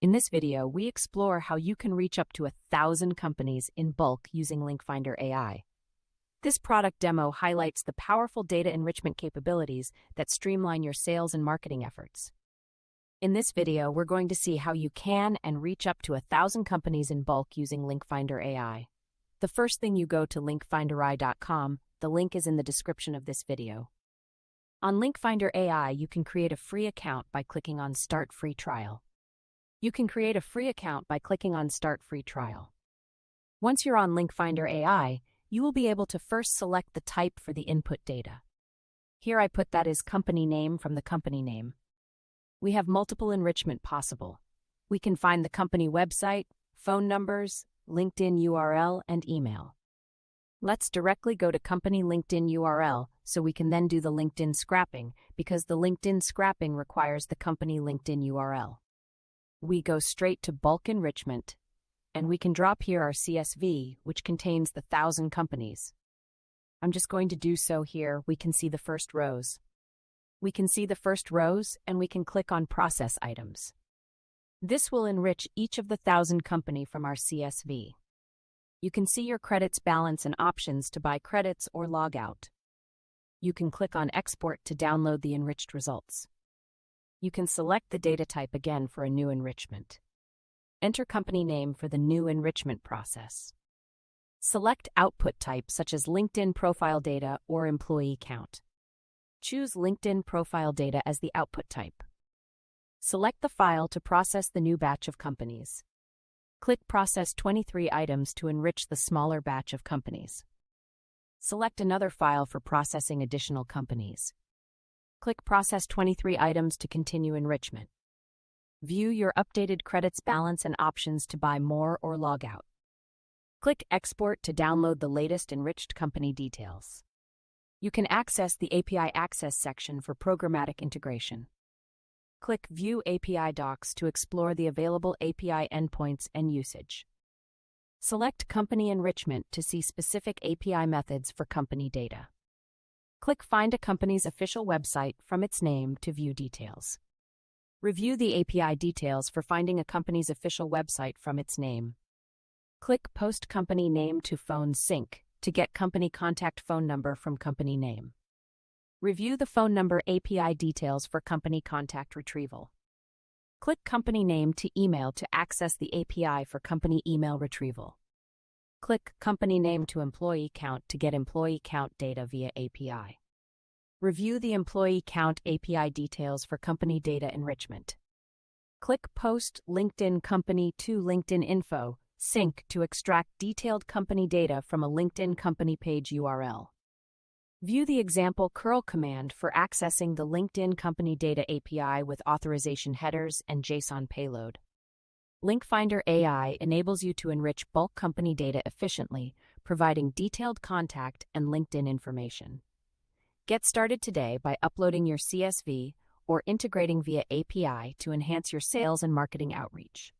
In this video, we explore how you can reach up to 1,000 companies in bulk using LinkFinder AI. This product demo highlights the powerful data enrichment capabilities that streamline your sales and marketing efforts. In this video, we're going to see how you can and reach up to 1,000 companies in bulk using LinkFinder AI. The first thing, you go to linkfinderai.com. The link is in the description of this video. On LinkFinder AI, you can create a free account by clicking on Start Free Trial. You can create a free account by clicking on Start Free Trial. Once you're on LinkFinder AI, you will be able to first select the type for the input data. Here I put that as company name from the company name. We have multiple enrichment possible. We can find the company website, phone numbers, LinkedIn URL, and email. Let's directly go to company LinkedIn URL so we can then do the LinkedIn scrapping, because the LinkedIn scrapping requires the company LinkedIn URL. We go straight to bulk enrichment, and we can drop here our CSV, which contains the 1,000 companies. I'm just going to do so here. We can see the first rows. We can see the first rows, and we can click on Process Items. This will enrich each of the 1,000 company from our CSV. You can see your credits balance and options to buy credits or log out. You can click on Export to download the enriched results. You can select the data type again for a new enrichment. Enter company name for the new enrichment process. Select output type such as LinkedIn profile data or employee count. Choose LinkedIn profile data as the output type. Select the file to process the new batch of companies. Click Process 23 items to enrich the smaller batch of companies. Select another file for processing additional companies. Click Process 23 items to continue enrichment. View your updated credits balance and options to buy more or log out. Click Export to download the latest enriched company details. You can access the API Access section for programmatic integration. Click View API Docs to explore the available API endpoints and usage. Select Company Enrichment to see specific API methods for company data. Click Find a company's official website from its name to view details. Review the API details for finding a company's official website from its name. Click Post Company Name to Phone Sync to get company contact phone number from company name. Review the phone number API details for company contact retrieval. Click Company Name to Email to access the API for company email retrieval. Click Company Name to Employee Count to get employee count data via API. Review the Employee Count API details for company data enrichment. Click Post LinkedIn Company to LinkedIn Info Sync to extract detailed company data from a LinkedIn company page URL. View the example curl command for accessing the LinkedIn Company Data API with authorization headers and JSON payload. LinkFinder AI enables you to enrich bulk company data efficiently, providing detailed contact and LinkedIn information. Get started today by uploading your CSV or integrating via API to enhance your sales and marketing outreach.